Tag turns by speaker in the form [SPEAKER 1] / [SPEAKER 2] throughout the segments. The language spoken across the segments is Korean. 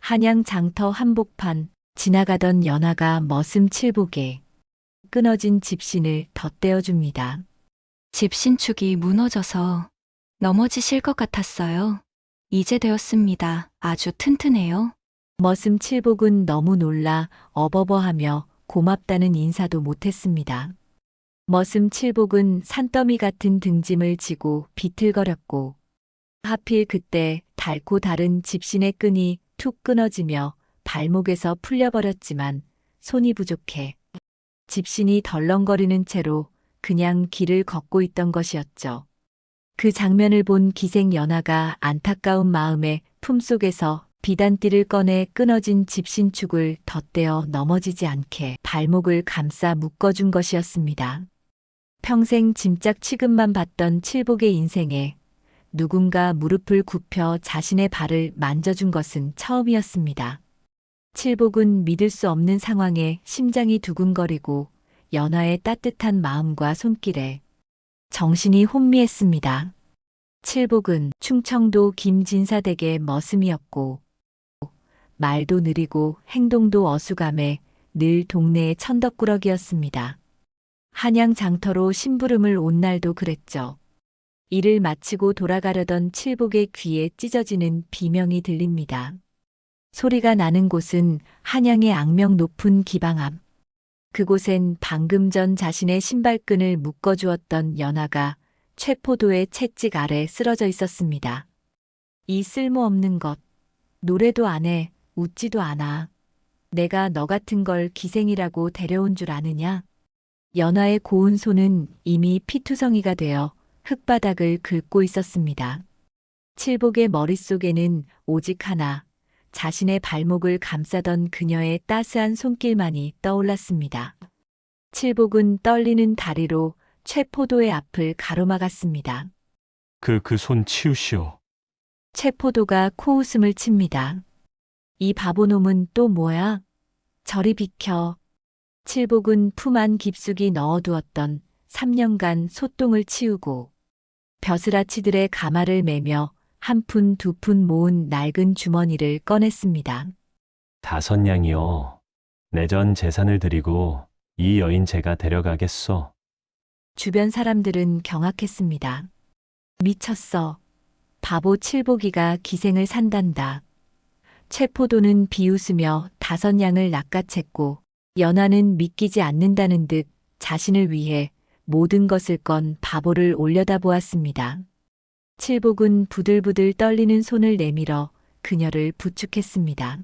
[SPEAKER 1] 한양 장터 한복판 지나가던 연하가 머슴 칠복에 끊어진 집신을 덧대어줍니다.
[SPEAKER 2] 집 신축이 무너져서 넘어지실 것 같았어요. 이제 되었습니다. 아주 튼튼해요.
[SPEAKER 1] 머슴 칠복은 너무 놀라 어버버하며 고맙다는 인사도 못했습니다. 머슴 칠복은 산더미 같은 등짐을 지고 비틀거렸고 하필 그때 닳고 다른 집신의 끈이 툭 끊어지며 발목에서 풀려버렸지만 손이 부족해 집신이 덜렁거리는 채로 그냥 길을 걷고 있던 것이었죠. 그 장면을 본 기생 연하가 안타까운 마음에 품속에서 비단띠를 꺼내 끊어진 집신축을 덧대어 넘어지지 않게 발목을 감싸 묶어준 것이었습니다. 평생 짐짝 취급만 받던 칠복의 인생에 누군가 무릎을 굽혀 자신의 발을 만져준 것은 처음이었습니다. 칠복은 믿을 수 없는 상황에 심장이 두근거리고 연하의 따뜻한 마음과 손길에 정신이 혼미했습니다. 칠복은 충청도 김진사댁의 머슴이었고 말도 느리고 행동도 어수감해 늘 동네의 천덕꾸러기였습니다. 한양 장터로 심부름을 온 날도 그랬죠. 일을 마치고 돌아가려던 칠복의 귀에 찢어지는 비명이 들립니다. 소리가 나는 곳은 한양의 악명 높은 기방 앞. 그곳엔 방금 전 자신의 신발끈을 묶어주었던 연하가 최포도의 채찍 아래 쓰러져 있었습니다. 이 쓸모없는 것, 노래도 안 해, 웃지도 않아. 내가 너 같은 걸 기생이라고 데려온 줄 아느냐? 연하의 고운 손은 이미 피투성이가 되어 흙바닥을 긁고 있었습니다. 칠복의 머릿속에는 오직 하나, 자신의 발목을 감싸던 그녀의 따스한 손길만이 떠올랐습니다. 칠복은 떨리는 다리로 최포도의 앞을 가로막았습니다.
[SPEAKER 3] 그 손 치우시오.
[SPEAKER 1] 최포도가 코웃음을 칩니다. 이 바보놈은 또 뭐야? 저리 비켜. 칠복은 품 안 깊숙이 넣어두었던 3년간 소똥을 치우고 벼슬아치들의 가마를 매며 한 푼 두 푼 모은 낡은 주머니를 꺼냈습니다.
[SPEAKER 3] 5냥이요. 내전 재산을 드리고 이 여인 제가 데려가겠소.
[SPEAKER 1] 주변 사람들은 경악했습니다. 미쳤어. 바보 칠복이가 기생을 산단다. 최포도는 비웃으며 5냥을 낚아챘고 연하는 믿기지 않는다는 듯 자신을 위해 모든 것을 건 바보를 올려다보았습니다. 칠복은 부들부들 떨리는 손을 내밀어 그녀를 부축했습니다.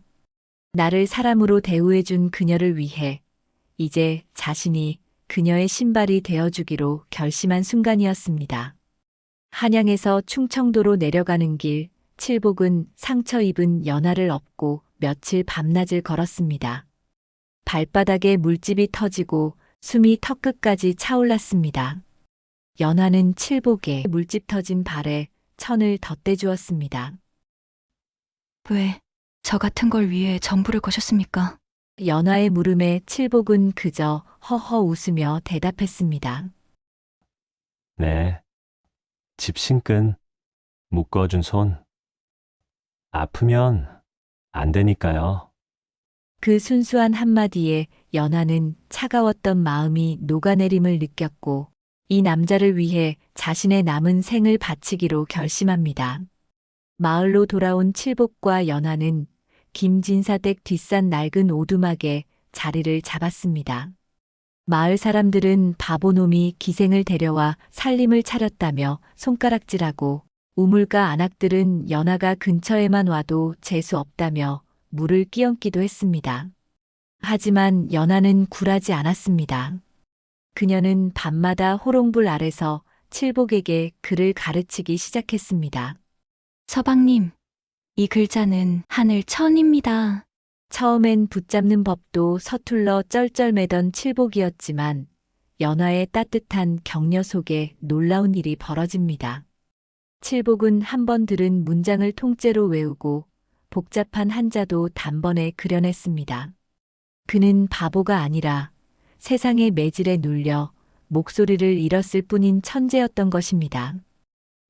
[SPEAKER 1] 나를 사람으로 대우해준 그녀를 위해 이제 자신이 그녀의 신발이 되어주기로 결심한 순간이었습니다. 한양에서 충청도로 내려가는 길, 칠복은 상처 입은 연하를 업고 며칠 밤낮을 걸었습니다. 발바닥에 물집이 터지고 숨이 턱끝까지 차올랐습니다. 연하는 칠복의 물집 터진 발에 천을 덧대주었습니다.
[SPEAKER 2] 왜 저 같은 걸 위해 전부를 거셨습니까?
[SPEAKER 1] 연하의 물음에 칠복은 그저 허허 웃으며 대답했습니다.
[SPEAKER 3] 네. 집신끈 묶어준 손. 아프면 안 되니까요.
[SPEAKER 1] 그 순수한 한마디에 연하는 차가웠던 마음이 녹아내림을 느꼈고 이 남자를 위해 자신의 남은 생을 바치기로 결심합니다. 마을로 돌아온 칠복과 연하는 김진사댁 뒷산 낡은 오두막에 자리를 잡았습니다. 마을 사람들은 바보놈이 기생을 데려와 살림을 차렸다며 손가락질하고 우물가 안악들은 연하가 근처에만 와도 재수 없다며 물을 끼얹기도 했습니다. 하지만 연하는 굴하지 않았습니다. 그녀는 밤마다 호롱불 아래서 칠복에게 글을 가르치기 시작했습니다.
[SPEAKER 2] 서방님, 이 글자는 하늘 천입니다.
[SPEAKER 1] 처음엔 붙잡는 법도 서툴러 쩔쩔매던 칠복이었지만 연하의 따뜻한 격려 속에 놀라운 일이 벌어집니다. 칠복은 한 번 들은 문장을 통째로 외우고 복잡한 한자도 단번에 그려냈습니다. 그는 바보가 아니라 세상의 매질에 눌려 목소리를 잃었을 뿐인 천재였던 것입니다.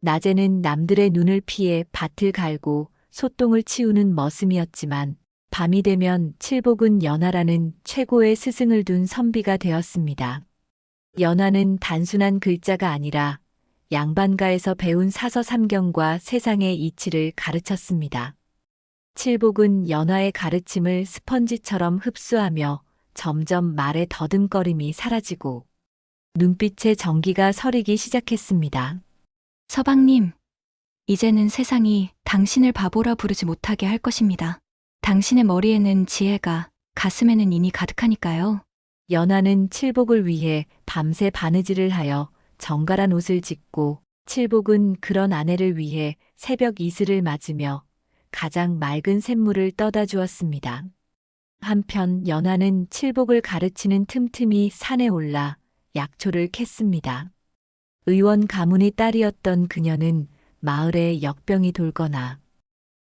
[SPEAKER 1] 낮에는 남들의 눈을 피해 밭을 갈고 소똥을 치우는 머슴이었지만 밤이 되면 칠복은 연하라는 최고의 스승을 둔 선비가 되었습니다. 연하는 단순한 글자가 아니라 양반가에서 배운 사서삼경과 세상의 이치를 가르쳤습니다. 칠복은 연하의 가르침을 스펀지처럼 흡수하며 점점 말의 더듬거림이 사라지고 눈빛에 정기가 서리기 시작했습니다.
[SPEAKER 2] 서방님, 이제는 세상이 당신을 바보라 부르지 못하게 할 것입니다. 당신의 머리에는 지혜가, 가슴에는 인이 가득하니까요.
[SPEAKER 1] 연하는 칠복을 위해 밤새 바느질을 하여 정갈한 옷을 짓고 칠복은 그런 아내를 위해 새벽 이슬을 맞으며 가장 맑은 샘물을 떠다 주었습니다. 한편 연하는 칠복을 가르치는 틈틈이 산에 올라 약초를 캤습니다. 의원 가문의 딸이었던 그녀는 마을에 역병이 돌거나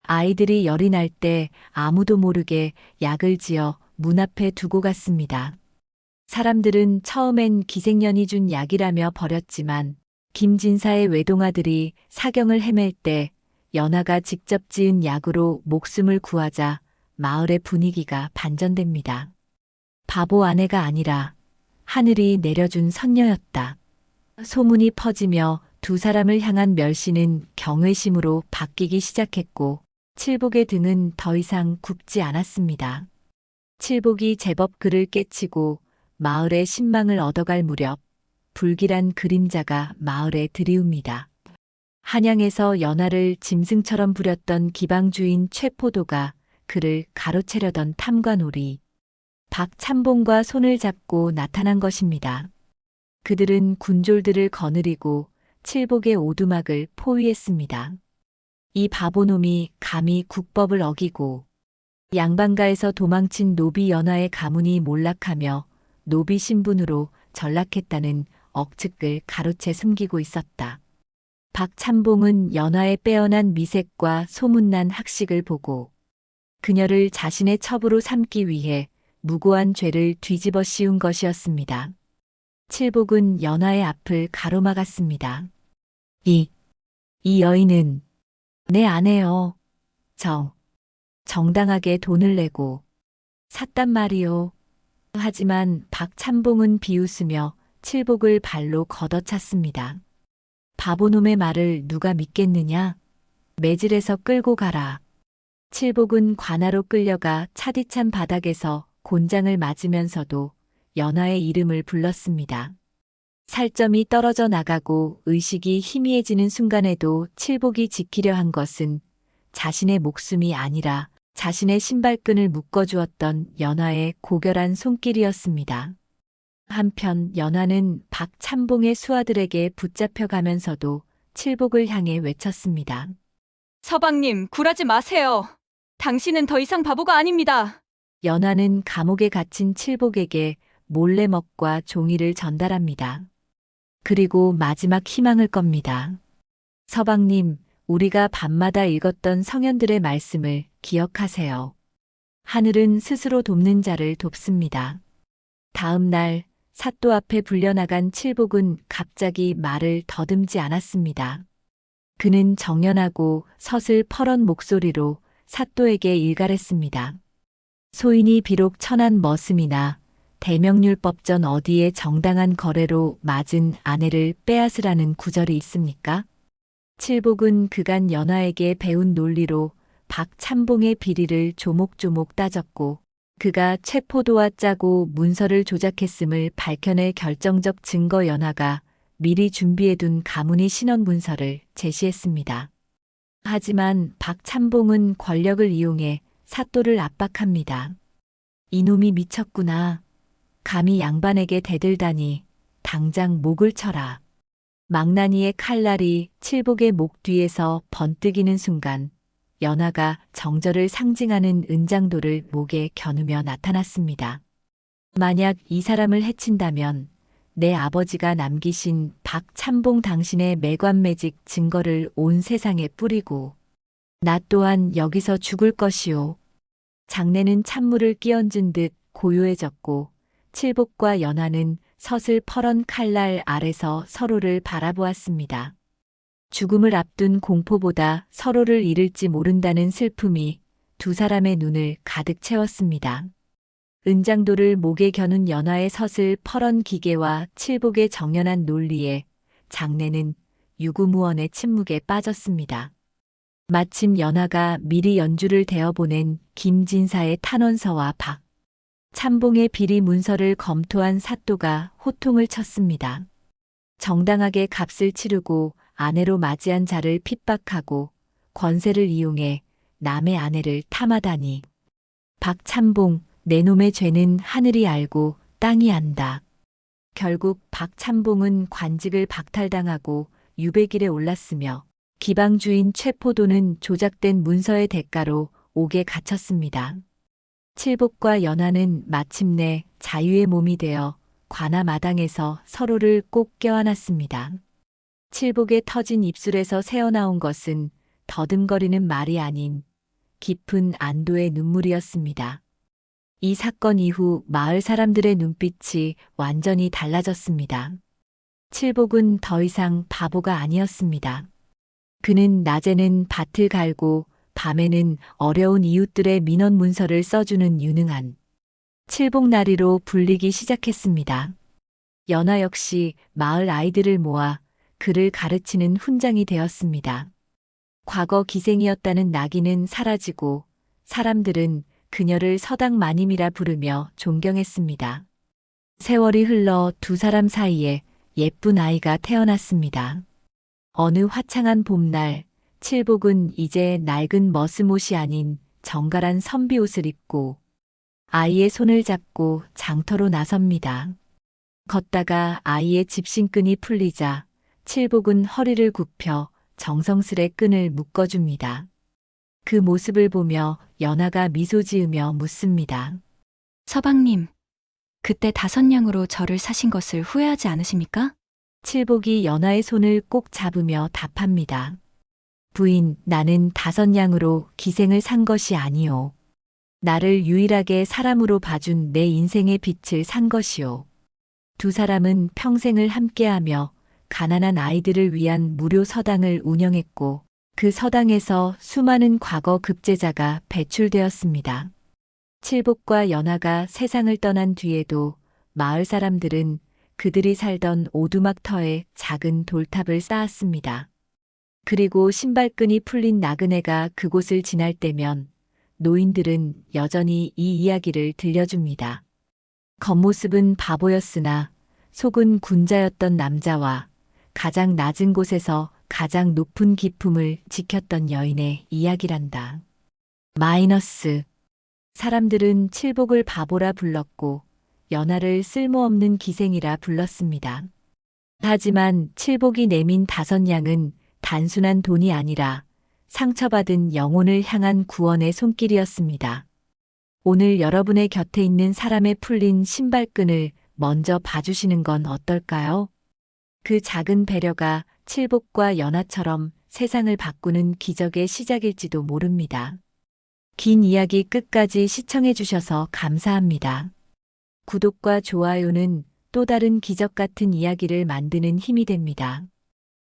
[SPEAKER 1] 아이들이 열이 날 때 아무도 모르게 약을 지어 문 앞에 두고 갔습니다. 사람들은 처음엔 기생년이 준 약이라며 버렸지만 김진사의 외동아들이 사경을 헤맬 때 연하가 직접 지은 약으로 목숨을 구하자 마을의 분위기가 반전됩니다. 바보 아내가 아니라 하늘이 내려준 선녀였다. 소문이 퍼지며 두 사람을 향한 멸시는 경외심으로 바뀌기 시작했고 칠복의 등은 더 이상 굽지 않았습니다. 칠복이 제법 그를 깨치고 마을의 신망을 얻어갈 무렵 불길한 그림자가 마을에 들이웁니다. 한양에서 연하를 짐승처럼 부렸던 기방주인 최포도가 그를 가로채려던 탐관오리 박참봉과 손을 잡고 나타난 것입니다. 그들은 군졸들을 거느리고 칠복의 오두막을 포위했습니다. 이 바보놈이 감히 국법을 어기고 양반가에서 도망친 노비 연하의 가문이 몰락하며 노비 신분으로 전락했다는 억측을 가로채 숨기고 있었다. 박참봉은 연하의 빼어난 미색과 소문난 학식을 보고 그녀를 자신의 첩으로 삼기 위해 무고한 죄를 뒤집어 씌운 것이었습니다. 칠복은 연하의 앞을 가로막았습니다. 이 여인은 내 아내요. 정당하게 돈을 내고 샀단 말이요. 하지만 박참봉은 비웃으며 칠복을 발로 걷어찼습니다. 바보놈의 말을 누가 믿겠느냐? 매질에서 끌고 가라. 칠복은 관아로 끌려가 차디찬 바닥에서 곤장을 맞으면서도 연하의 이름을 불렀습니다. 살점이 떨어져 나가고 의식이 희미해지는 순간에도 칠복이 지키려 한 것은 자신의 목숨이 아니라 자신의 신발끈을 묶어주었던 연하의 고결한 손길이었습니다. 한편 연하는 박참봉의 수하들에게 붙잡혀가면서도 칠복을 향해 외쳤습니다.
[SPEAKER 2] 서방님, 굴하지 마세요. 당신은 더 이상 바보가 아닙니다.
[SPEAKER 1] 연하는 감옥에 갇힌 칠복에게 몰래 먹과 종이를 전달합니다. 그리고 마지막 희망을 겁니다. 서방님, 우리가 밤마다 읽었던 성현들의 말씀을 기억하세요. 하늘은 스스로 돕는 자를 돕습니다. 다음 날 사또 앞에 불려나간 칠복은 갑자기 말을 더듬지 않았습니다. 그는 정연하고 서슬퍼런 목소리로 사또에게 일갈했습니다. 소인이 비록 천한 머슴이나 대명률법전 어디에 정당한 거래로 맞은 아내를 빼앗으라는 구절이 있습니까? 칠복은 그간 연하에게 배운 논리로 박참봉의 비리를 조목조목 따졌고 그가 최포도와 짜고 문서를 조작했음을 밝혀낼 결정적 증거 연하가 미리 준비해둔 가문의 신원 문서를 제시했습니다. 하지만 박참봉은 권력을 이용해 사또를 압박합니다. 이놈이 미쳤구나. 감히 양반에게 대들다니 당장 목을 쳐라. 망나니의 칼날이 칠복의 목 뒤에서 번뜩이는 순간 연하가 정절을 상징하는 은장도를 목에 겨누며 나타났습니다. 만약 이 사람을 해친다면 내 아버지가 남기신 박참봉 당신의 매관매직 증거를 온 세상에 뿌리고 나 또한 여기서 죽을 것이오. 장내는 찬물을 끼얹은 듯 고요해졌고 칠복과 연하는 서슬퍼런 칼날 아래서 서로를 바라보았습니다. 죽음을 앞둔 공포보다 서로를 잃을지 모른다는 슬픔이 두 사람의 눈을 가득 채웠습니다. 은장도를 목에 겨눈 연화의 서슬 퍼런 기계와 칠복의 정연한 논리에 장내는 유구무원의 침묵에 빠졌습니다. 마침 연화가 미리 연주를 대어보낸 김진사의 탄원서와 박 참봉의 비리 문서를 검토한 사또가 호통을 쳤습니다. 정당하게 값을 치르고 아내로 맞이한 자를 핍박하고 권세를 이용해 남의 아내를 탐하다니. 박참봉, 내 놈의 죄는 하늘이 알고 땅이 안다. 결국 박참봉은 관직을 박탈당하고 유배길에 올랐으며 기방주인 최포도는 조작된 문서의 대가로 옥에 갇혔습니다. 칠복과 연화는 마침내 자유의 몸이 되어 관아 마당에서 서로를 꼭 껴안았습니다. 칠복의 터진 입술에서 새어나온 것은 더듬거리는 말이 아닌 깊은 안도의 눈물이었습니다. 이 사건 이후 마을 사람들의 눈빛이 완전히 달라졌습니다. 칠복은 더 이상 바보가 아니었습니다. 그는 낮에는 밭을 갈고 밤에는 어려운 이웃들의 민원 문서를 써주는 유능한 칠복나리로 불리기 시작했습니다. 연화 역시 마을 아이들을 모아 그를 가르치는 훈장이 되었습니다. 과거 기생이었다는 낙인은 사라지고 사람들은 그녀를 서당 마님이라 부르며 존경했습니다. 세월이 흘러 두 사람 사이에 예쁜 아이가 태어났습니다. 어느 화창한 봄날, 칠복은 이제 낡은 머스못이 아닌 정갈한 선비옷을 입고 아이의 손을 잡고 장터로 나섭니다. 걷다가 아이의 집신끈이 풀리자 칠복은 허리를 굽혀 정성스레 끈을 묶어줍니다. 그 모습을 보며 연화가 미소 지으며 묻습니다.
[SPEAKER 2] 서방님, 그때 5냥으로 저를 사신 것을 후회하지 않으십니까?
[SPEAKER 1] 칠복이 연화의 손을 꼭 잡으며 답합니다. 부인, 나는 5냥으로 기생을 산 것이 아니오. 나를 유일하게 사람으로 봐준 내 인생의 빛을 산 것이오. 두 사람은 평생을 함께하며 가난한 아이들을 위한 무료 서당을 운영했고 그 서당에서 수많은 과거 급제자가 배출되었습니다. 칠복과 연화가 세상을 떠난 뒤에도 마을 사람들은 그들이 살던 오두막터에 작은 돌탑을 쌓았습니다. 그리고 신발끈이 풀린 나그네가 그곳을 지날 때면 노인들은 여전히 이 이야기를 들려줍니다. 겉모습은 바보였으나 속은 군자였던 남자와 가장 낮은 곳에서 가장 높은 기품을 지켰던 여인의 이야기란다. 마이너스. 사람들은 칠복을 바보라 불렀고 연화를 쓸모없는 기생이라 불렀습니다. 하지만 칠복이 내민 5냥은 단순한 돈이 아니라 상처받은 영혼을 향한 구원의 손길이었습니다. 오늘 여러분의 곁에 있는 사람의 풀린 신발끈을 먼저 봐주시는 건 어떨까요? 그 작은 배려가 칠복과 연화처럼 세상을 바꾸는 기적의 시작일지도 모릅니다. 긴 이야기 끝까지 시청해 주셔서 감사합니다. 구독과 좋아요는 또 다른 기적 같은 이야기를 만드는 힘이 됩니다.